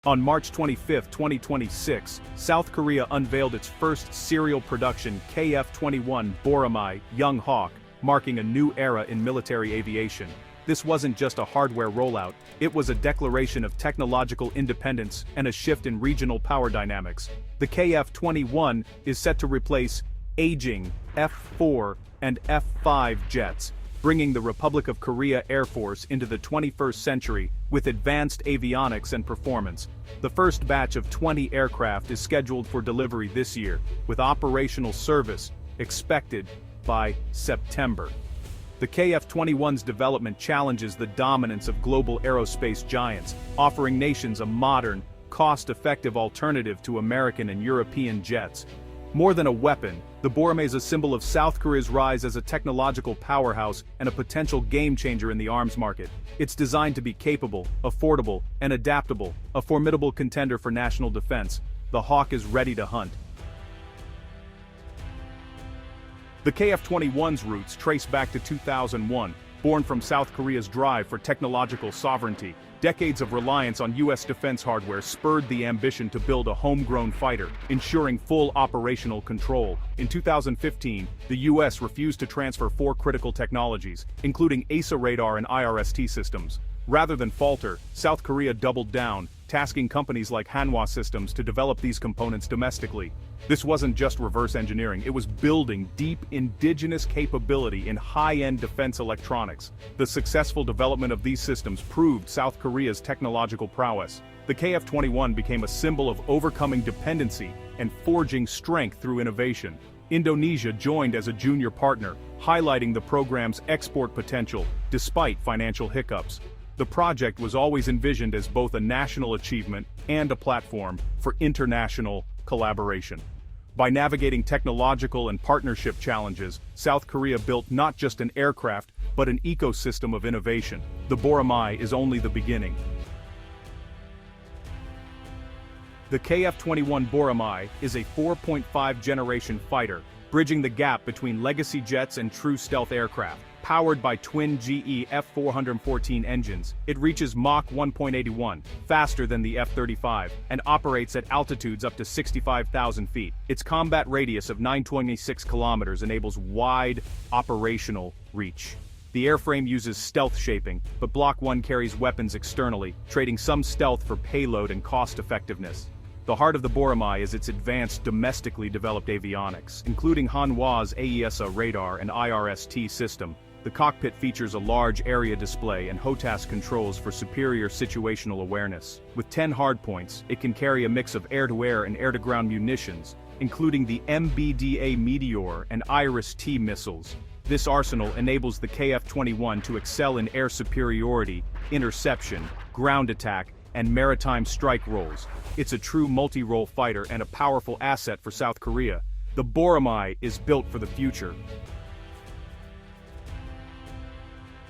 On March 25, 2026, South Korea unveiled its first serial production KF-21 Boramae Young Hawk, marking a new era in military aviation. This wasn't just a hardware rollout, it was a declaration of technological independence and a shift in regional power dynamics. The KF-21 is set to replace aging F-4 and F-5 jets, bringing the Republic of Korea Air Force into the 21st century with advanced avionics and performance. The first batch of 20 aircraft is scheduled for delivery this year, with operational service expected by September. The KF-21's development challenges the dominance of global aerospace giants, offering nations a modern, cost-effective alternative to American and European jets. More than a weapon, the Boramae is a symbol of South Korea's rise as a technological powerhouse and a potential game-changer in the arms market. It's designed to be capable, affordable, and adaptable, a formidable contender for national defense. The Hawk is ready to hunt. The KF-21's roots trace back to 2001, born from South Korea's drive for technological sovereignty. Decades of reliance on U.S. defense hardware spurred the ambition to build a homegrown fighter, ensuring full operational control. In 2015, the U.S. refused to transfer 4 critical technologies, including AESA radar and IRST systems. Rather than falter, South Korea doubled down, tasking companies like Hanwha Systems to develop these components domestically. This wasn't just reverse engineering, it was building deep indigenous capability in high-end defense electronics. The successful development of these systems proved South Korea's technological prowess. The KF-21 became a symbol of overcoming dependency and forging strength through innovation. Indonesia joined as a junior partner, highlighting the program's export potential, despite financial hiccups. The project was always envisioned as both a national achievement and a platform for international collaboration. By navigating technological and partnership challenges, South Korea built not just an aircraft, but an ecosystem of innovation. The Boramae is only the beginning. The KF-21 Boramae is a 4.5 generation fighter, bridging the gap between legacy jets and true stealth aircraft. Powered by twin GE F-414 engines, it reaches Mach 1.81, faster than the F-35, and operates at altitudes up to 65,000 feet. Its combat radius of 926 kilometers enables wide operational reach. The airframe uses stealth shaping, but Block 1 carries weapons externally, trading some stealth for payload and cost-effectiveness. The heart of the Boramae is its advanced domestically developed avionics, including Hanwha's AESA radar and IRST system. The cockpit features a large area display and HOTAS controls for superior situational awareness. With 10 hardpoints, it can carry a mix of air-to-air and air-to-ground munitions, including the MBDA Meteor and IRIS-T missiles. This arsenal enables the KF-21 to excel in air superiority, interception, ground attack, and maritime strike roles. It's a true multi-role fighter and a powerful asset for South Korea. The Boramae is built for the future.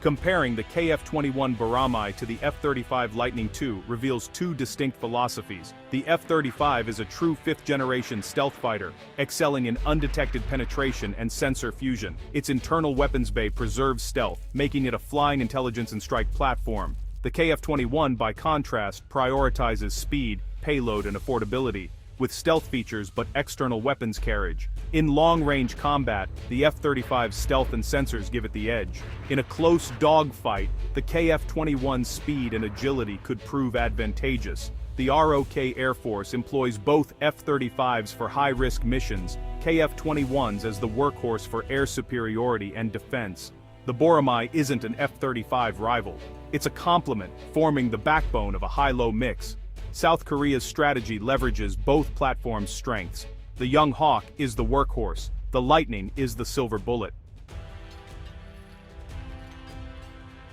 Comparing the KF-21 Boramae to the F-35 Lightning II reveals 2 distinct philosophies. The F-35 is a true 5th-generation stealth fighter, excelling in undetected penetration and sensor fusion. Its internal weapons bay preserves stealth, making it a flying intelligence and strike platform. The KF-21, by contrast, prioritizes speed, payload, and affordability, with stealth features but external weapons carriage. In long-range combat, the F-35's stealth and sensors give it the edge. In a close dogfight, the KF-21's speed and agility could prove advantageous. The ROK Air Force employs both F-35s for high-risk missions, KF-21s as the workhorse for air superiority and defense. The Boramae isn't an F-35 rival. It's a complement, forming the backbone of a high-low mix. South Korea's strategy leverages both platforms' strengths. The Young Hawk is the workhorse, the Lightning is the silver bullet.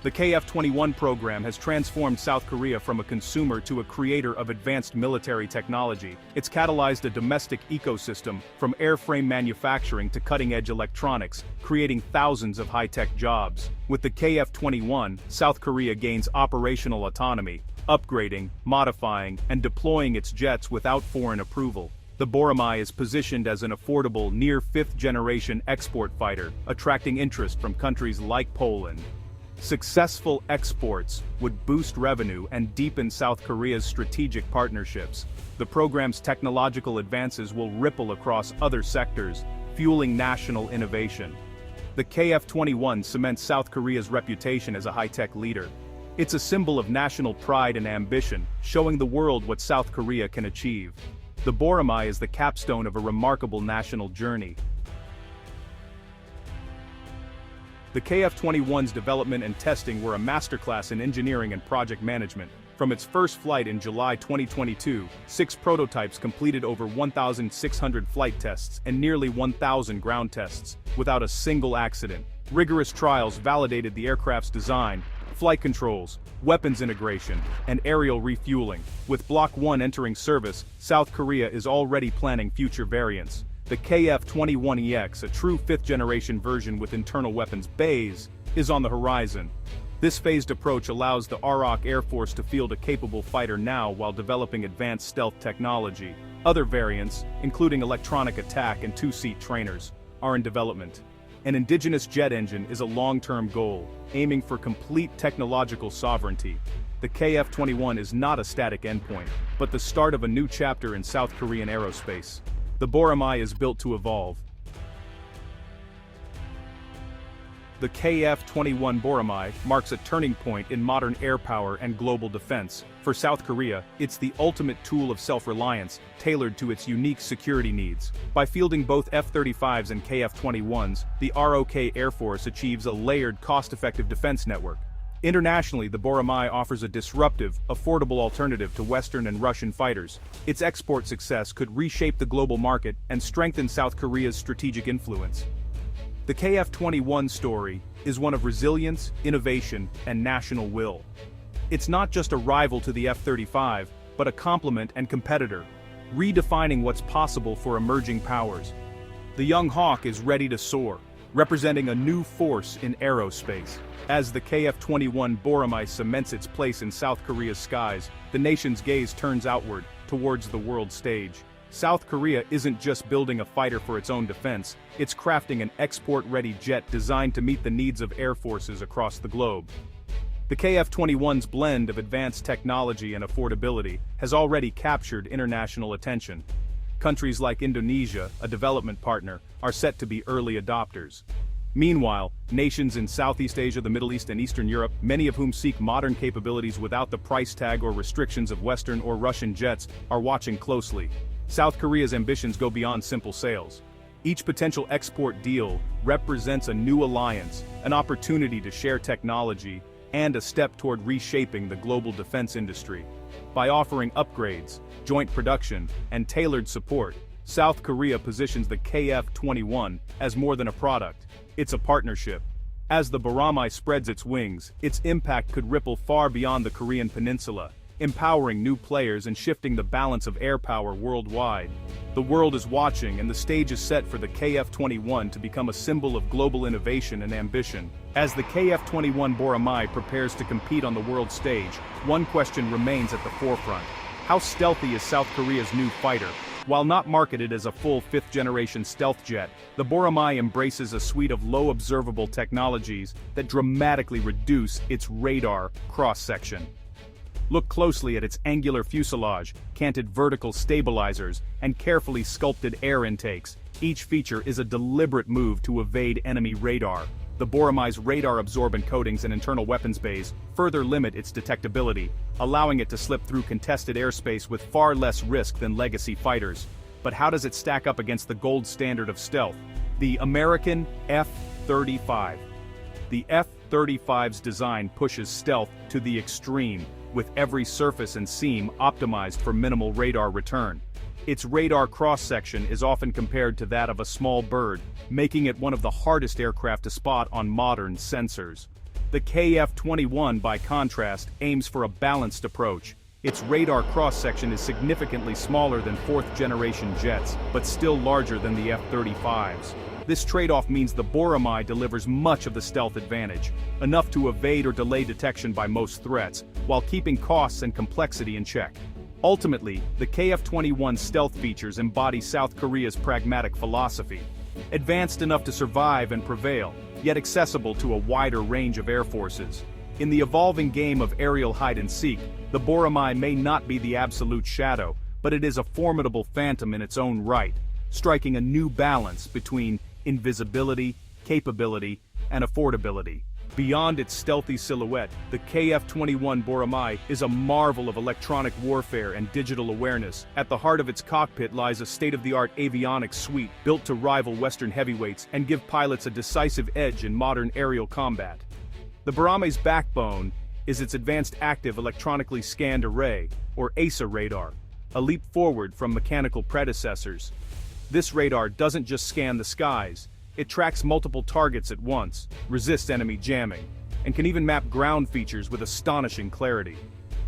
The KF-21 program has transformed South Korea from a consumer to a creator of advanced military technology. It's catalyzed a domestic ecosystem, from airframe manufacturing to cutting-edge electronics, creating thousands of high-tech jobs. With the KF-21, South Korea gains operational autonomy, upgrading, modifying, and deploying its jets without foreign approval. The Boramae is positioned as an affordable, near 5th-generation export fighter, attracting interest from countries like Poland. Successful exports would boost revenue and deepen South Korea's strategic partnerships. The program's technological advances will ripple across other sectors, fueling national innovation. The KF-21 cements South Korea's reputation as a high-tech leader. It's a symbol of national pride and ambition, showing the world what South Korea can achieve. The Boramae is the capstone of a remarkable national journey. The KF-21's development and testing were a masterclass in engineering and project management. From its first flight in July 2022, 6 prototypes completed over 1,600 flight tests and nearly 1,000 ground tests, without a single accident. Rigorous trials validated the aircraft's design, flight controls, weapons integration, and aerial refueling. With Block 1 entering service, South Korea is already planning future variants. The KF-21EX, a true 5th-generation version with internal weapons bays, is on the horizon. This phased approach allows the ROK Air Force to field a capable fighter now while developing advanced stealth technology. Other variants, including electronic attack and 2-seat trainers, are in development. An indigenous jet engine is a long-term goal, aiming for complete technological sovereignty. The KF-21 is not a static endpoint, but the start of a new chapter in South Korean aerospace. The Boramae is built to evolve. The KF-21 Boramae marks a turning point in modern air power and global defense. For South Korea, it's the ultimate tool of self-reliance, tailored to its unique security needs. By fielding both F-35s and KF-21s, the ROK Air Force achieves a layered, cost-effective defense network. Internationally, the Boramae offers a disruptive, affordable alternative to Western and Russian fighters. Its export success could reshape the global market and strengthen South Korea's strategic influence. The KF-21 story is one of resilience, innovation, and national will. It's not just a rival to the F-35, but a complement and competitor, redefining what's possible for emerging powers. The young hawk is ready to soar, representing a new force in aerospace. As the KF-21 Boramae cements its place in South Korea's skies, the nation's gaze turns outward, towards the world stage. South Korea isn't just building a fighter for its own defense, it's crafting an export-ready jet designed to meet the needs of air forces across the globe. The KF-21's blend of advanced technology and affordability has already captured international attention. Countries like Indonesia, a development partner, are set to be early adopters. Meanwhile, nations in Southeast Asia, the Middle East, and Eastern Europe, many of whom seek modern capabilities without the price tag or restrictions of Western or Russian jets, are watching closely. South Korea's ambitions go beyond simple sales. Each potential export deal represents a new alliance, an opportunity to share technology, and a step toward reshaping the global defense industry. By offering upgrades, joint production, and tailored support, South Korea positions the KF-21 as more than a product. It's a partnership. As the Boramae spreads its wings, its impact could ripple far beyond the Korean peninsula, empowering new players and shifting the balance of air power worldwide. The world is watching, and the stage is set for the KF-21 to become a symbol of global innovation and ambition. As the KF-21 Boramae prepares to compete on the world stage, one question remains at the forefront. How stealthy is South Korea's new fighter? While not marketed as a full 5th-generation stealth jet, the Boramae embraces a suite of low-observable technologies that dramatically reduce its radar cross-section. Look closely at its angular fuselage, canted vertical stabilizers, and carefully sculpted air intakes. Each feature is a deliberate move to evade enemy radar. The Boramae's radar-absorbent coatings and internal weapons bays further limit its detectability, allowing it to slip through contested airspace with far less risk than legacy fighters. But how does it stack up against the gold standard of stealth? The American F-35. The F-35's design pushes stealth to the extreme, with every surface and seam optimized for minimal radar return. Its radar cross-section is often compared to that of a small bird, making it one of the hardest aircraft to spot on modern sensors. The KF-21, by contrast, aims for a balanced approach. Its radar cross-section is significantly smaller than 4th-generation jets, but still larger than the F-35's. This trade-off means the Boramae delivers much of the stealth advantage, enough to evade or delay detection by most threats, while keeping costs and complexity in check. Ultimately, the KF-21's stealth features embody South Korea's pragmatic philosophy. advanced enough to survive and prevail, yet accessible to a wider range of air forces. In the evolving game of aerial hide-and-seek, the Boramae may not be the absolute shadow, but it is a formidable phantom in its own right, striking a new balance between invisibility, capability, and affordability. Beyond its stealthy silhouette, the KF-21 Boramae is a marvel of electronic warfare and digital awareness. At the heart of its cockpit lies a state-of-the-art avionics suite built to rival Western heavyweights and give pilots a decisive edge in modern aerial combat. The Boramae's backbone is its Advanced Active Electronically Scanned Array, or ASA radar, a leap forward from mechanical predecessors. This radar doesn't just scan the skies, it tracks multiple targets at once, resists enemy jamming, and can even map ground features with astonishing clarity.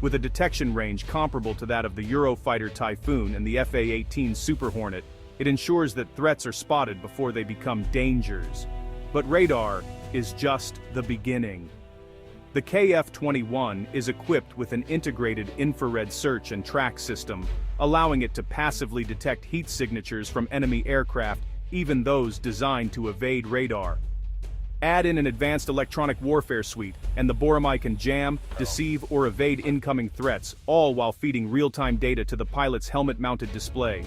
With a detection range comparable to that of the Eurofighter Typhoon and the F-18 Super Hornet, it ensures that threats are spotted before they become dangers. But radar is just the beginning. The KF-21 is equipped with an integrated infrared search and track system, allowing it to passively detect heat signatures from enemy aircraft, even those designed to evade radar. Add in an advanced electronic warfare suite, and the Boramae can jam, deceive, or evade incoming threats, all while feeding real-time data to the pilot's helmet-mounted display.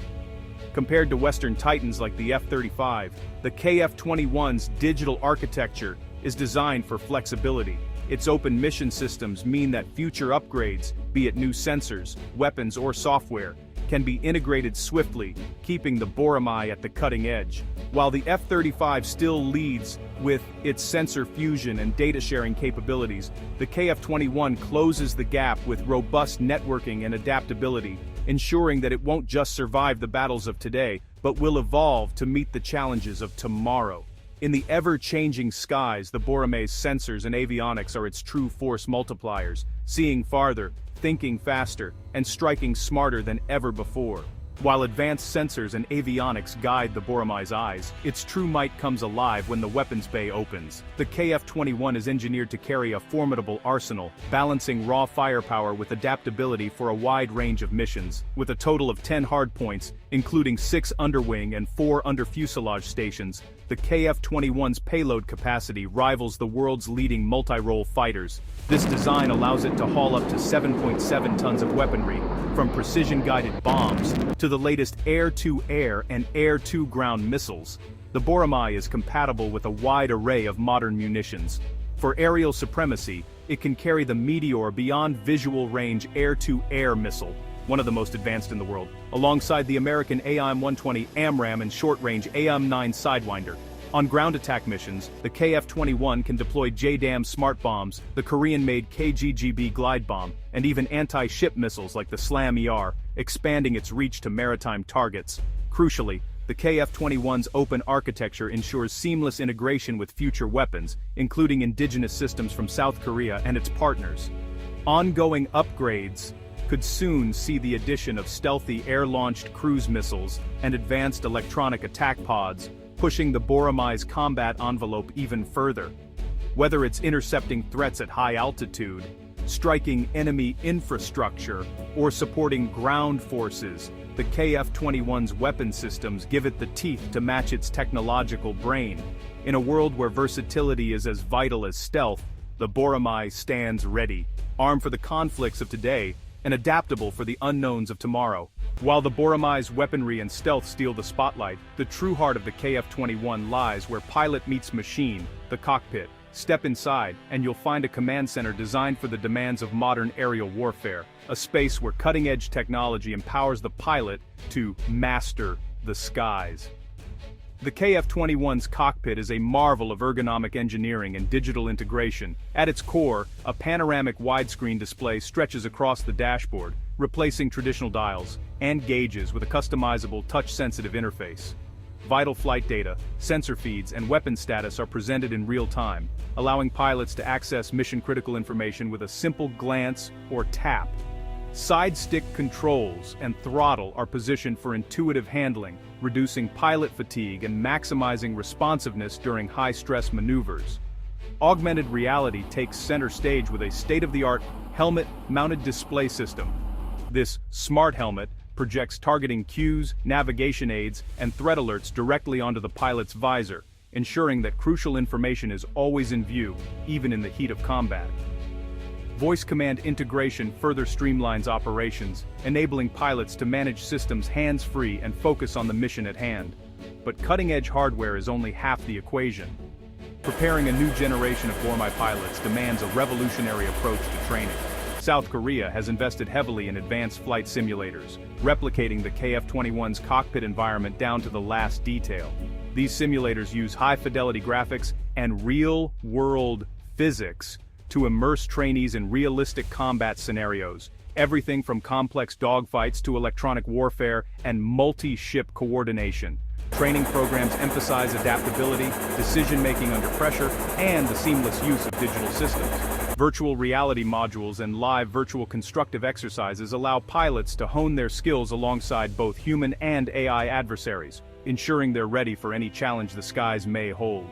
Compared to Western titans like the F-35, the KF-21's digital architecture is designed for flexibility. Its open mission systems mean that future upgrades, be it new sensors, weapons, or software, can be integrated swiftly, keeping the Boramae at the cutting edge. While the F-35 still leads with its sensor fusion and data sharing capabilities, the KF-21 closes the gap with robust networking and adaptability, ensuring that it won't just survive the battles of today, but will evolve to meet the challenges of tomorrow. In the ever-changing skies, the Boramae's sensors and avionics are its true force multipliers, seeing farther, thinking faster, and striking smarter than ever before. While advanced sensors and avionics guide the Boramae's eyes, its true might comes alive when the weapons bay opens. The KF-21 is engineered to carry a formidable arsenal, balancing raw firepower with adaptability for a wide range of missions. With a total of 10 hardpoints, including 6 underwing and 4 under fuselage stations, the KF-21's payload capacity rivals the world's leading multi-role fighters. This design allows it to haul up to 7.7 tons of weaponry, from precision-guided bombs to the latest air-to-air and air-to-ground missiles. The Boramae is compatible with a wide array of modern munitions. For aerial supremacy, it can carry the Meteor Beyond Visual Range air-to-air missile, one of the most advanced in the world, alongside the American AIM-120 AMRAAM and short-range AIM-9 Sidewinder. On ground attack missions, the KF-21 can deploy JDAM smart bombs, the Korean-made KGGB glide bomb, and even anti-ship missiles like the SLAM-ER, expanding its reach to maritime targets. Crucially, the KF-21's open architecture ensures seamless integration with future weapons, including indigenous systems from South Korea and its partners. Ongoing upgrades could soon see the addition of stealthy air-launched cruise missiles and advanced electronic attack pods, pushing the Boramae's combat envelope even further. Whether it's intercepting threats at high altitude, striking enemy infrastructure, or supporting ground forces, the KF-21's weapon systems give it the teeth to match its technological brain. In a world where versatility is as vital as stealth, the Boramae stands ready, armed for the conflicts of today and adaptable for the unknowns of tomorrow. While the Boramae's weaponry and stealth steal the spotlight, the true heart of the KF-21 lies where pilot meets machine, the cockpit. Step inside, and you'll find a command center designed for the demands of modern aerial warfare, a space where cutting-edge technology empowers the pilot to master the skies. The KF-21's cockpit is a marvel of ergonomic engineering and digital integration. At its core, a panoramic widescreen display stretches across the dashboard, replacing traditional dials and gauges with a customizable touch-sensitive interface. Vital flight data, sensor feeds, and weapon status are presented in real time, allowing pilots to access mission-critical information with a simple glance or tap. Side stick controls and throttle are positioned for intuitive handling, reducing pilot fatigue and maximizing responsiveness during high-stress maneuvers. Augmented reality takes center stage with a state-of-the-art helmet-mounted display system. This smart helmet projects targeting cues, navigation aids, and threat alerts directly onto the pilot's visor, ensuring that crucial information is always in view, even in the heat of combat. Voice command integration further streamlines operations, enabling pilots to manage systems hands-free and focus on the mission at hand. But cutting-edge hardware is only half the equation. Preparing a new generation of Boramae pilots demands a revolutionary approach to training. South Korea has invested heavily in advanced flight simulators, replicating the KF-21's cockpit environment down to the last detail. These simulators use high-fidelity graphics and real-world physics to immerse trainees in realistic combat scenarios, everything from complex dogfights to electronic warfare and multi-ship coordination. Training programs emphasize adaptability, decision-making under pressure, and the seamless use of digital systems. Virtual reality modules and live virtual constructive exercises allow pilots to hone their skills alongside both human and AI adversaries, ensuring they're ready for any challenge the skies may hold.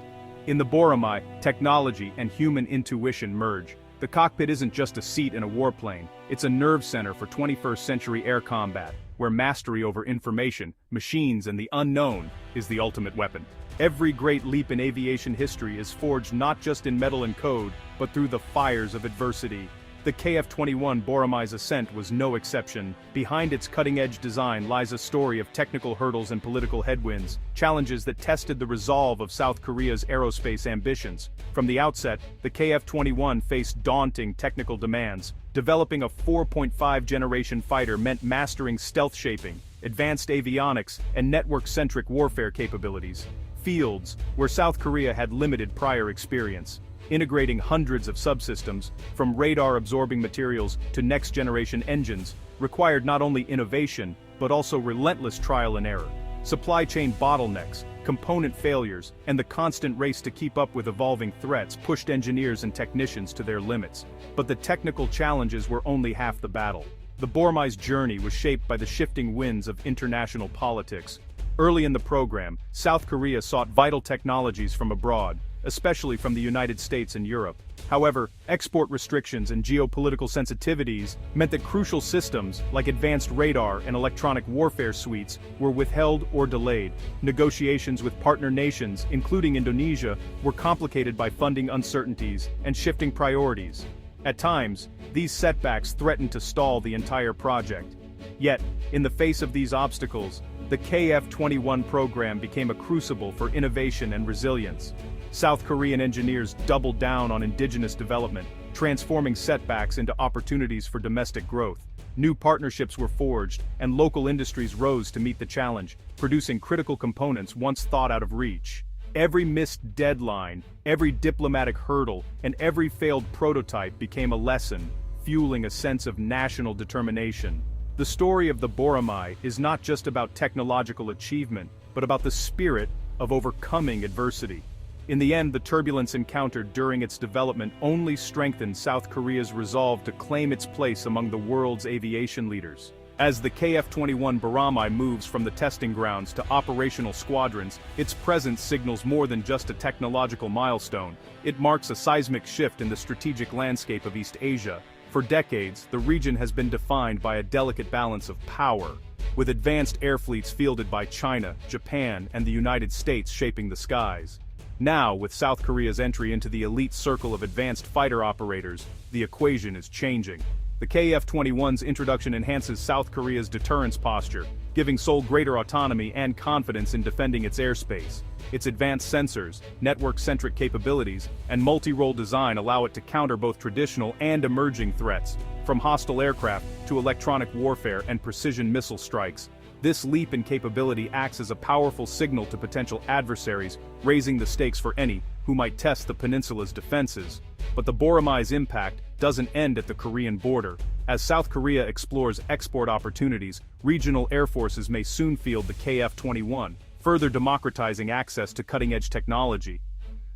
In the Boramae, technology and human intuition merge. The cockpit isn't just a seat in a warplane, it's a nerve center for 21st century air combat, where mastery over information, machines, and the unknown is the ultimate weapon. Every great leap in aviation history is forged not just in metal and code, but through the fires of adversity. The KF-21 Boramae's ascent was no exception. Behind its cutting-edge design lies a story of technical hurdles and political headwinds, challenges that tested the resolve of South Korea's aerospace ambitions. From the outset, the KF-21 faced daunting technical demands. Developing a 4.5 generation fighter meant mastering stealth shaping, advanced avionics, and network-centric warfare capabilities. Fields where South Korea had limited prior experience. Integrating hundreds of subsystems, from radar-absorbing materials to next-generation engines, required not only innovation, but also relentless trial and error. Supply chain bottlenecks, component failures, and the constant race to keep up with evolving threats pushed engineers and technicians to their limits. But the technical challenges were only half the battle. The Boramae's journey was shaped by the shifting winds of international politics. Early in the program, South Korea sought vital technologies from abroad, especially from the United States and Europe. However, export restrictions and geopolitical sensitivities meant that crucial systems, like advanced radar and electronic warfare suites, were withheld or delayed. Negotiations with partner nations, including Indonesia, were complicated by funding uncertainties and shifting priorities. At times, these setbacks threatened to stall the entire project. Yet, in the face of these obstacles, the KF-21 program became a crucible for innovation and resilience. South Korean engineers doubled down on indigenous development, transforming setbacks into opportunities for domestic growth. New partnerships were forged, and local industries rose to meet the challenge, producing critical components once thought out of reach. Every missed deadline, every diplomatic hurdle, and every failed prototype became a lesson, fueling a sense of national determination. The story of the Boramae is not just about technological achievement, but about the spirit of overcoming adversity. In the end, the turbulence encountered during its development only strengthened South Korea's resolve to claim its place among the world's aviation leaders. As the KF-21 Boramae moves from the testing grounds to operational squadrons, its presence signals more than just a technological milestone. It marks a seismic shift in the strategic landscape of East Asia. For decades, the region has been defined by a delicate balance of power, with advanced air fleets fielded by China, Japan, and the United States shaping the skies. Now, with South Korea's entry into the elite circle of advanced fighter operators, the equation is changing. The KF-21's introduction enhances South Korea's deterrence posture, giving Seoul greater autonomy and confidence in defending its airspace. Its advanced sensors, network-centric capabilities, and multi-role design allow it to counter both traditional and emerging threats, from hostile aircraft to electronic warfare and precision missile strikes. This leap in capability acts as a powerful signal to potential adversaries, raising the stakes for any who might test the peninsula's defenses. But the Boramae's impact doesn't end at the Korean border. As South Korea explores export opportunities, regional air forces may soon field the KF-21, further democratizing access to cutting-edge technology.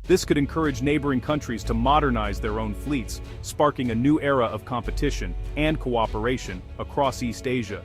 This could encourage neighboring countries to modernize their own fleets, sparking a new era of competition and cooperation across East Asia.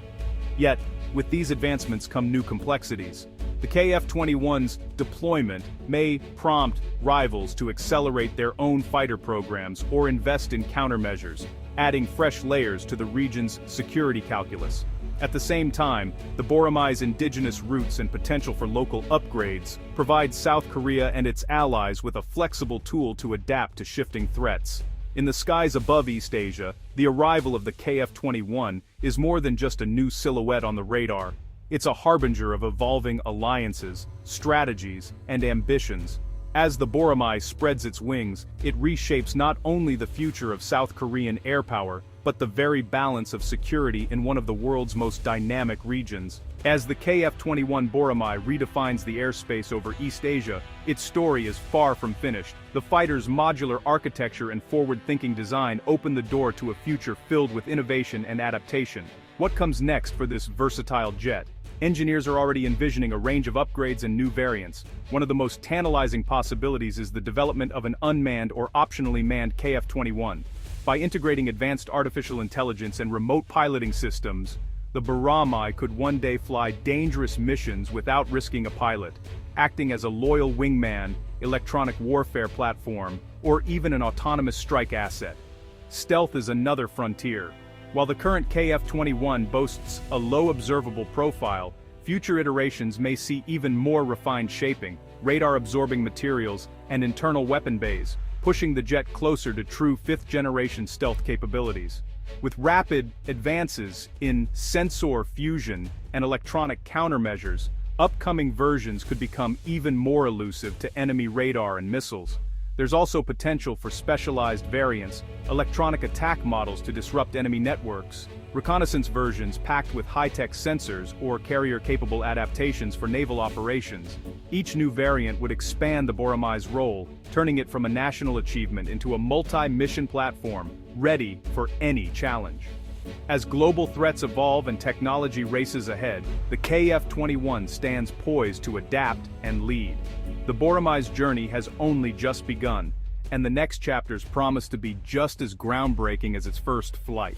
Yet, with these advancements come new complexities. The KF-21's deployment may prompt rivals to accelerate their own fighter programs or invest in countermeasures, adding fresh layers to the region's security calculus. At the same time, the Boramae's indigenous roots and potential for local upgrades provide South Korea and its allies with a flexible tool to adapt to shifting threats. In the skies above East Asia, the arrival of the KF-21 is more than just a new silhouette on the radar. It's a harbinger of evolving alliances, strategies, and ambitions. As the Boramae spreads its wings, it reshapes not only the future of South Korean air power, but the very balance of security in one of the world's most dynamic regions. As the KF-21 Boramae redefines the airspace over East Asia, its story is far from finished. The fighter's modular architecture and forward-thinking design open the door to a future filled with innovation and adaptation. What comes next for this versatile jet? Engineers are already envisioning a range of upgrades and new variants. One of the most tantalizing possibilities is the development of an unmanned or optionally manned KF-21. By integrating advanced artificial intelligence and remote piloting systems, the Boramae could one day fly dangerous missions without risking a pilot, acting as a loyal wingman, electronic warfare platform, or even an autonomous strike asset. Stealth is another frontier. While the current KF-21 boasts a low observable profile, future iterations may see even more refined shaping, radar-absorbing materials, and internal weapon bays, pushing the jet closer to true fifth-generation stealth capabilities. With rapid advances in sensor fusion and electronic countermeasures, upcoming versions could become even more elusive to enemy radar and missiles. There's also potential for specialized variants, electronic attack models to disrupt enemy networks, reconnaissance versions packed with high-tech sensors or carrier-capable adaptations for naval operations. Each new variant would expand the Boramae's role, turning it from a national achievement into a multi-mission platform, ready for any challenge. As global threats evolve and technology races ahead, the KF-21 stands poised to adapt and lead. The Boramae's journey has only just begun, and the next chapters promise to be just as groundbreaking as its first flight.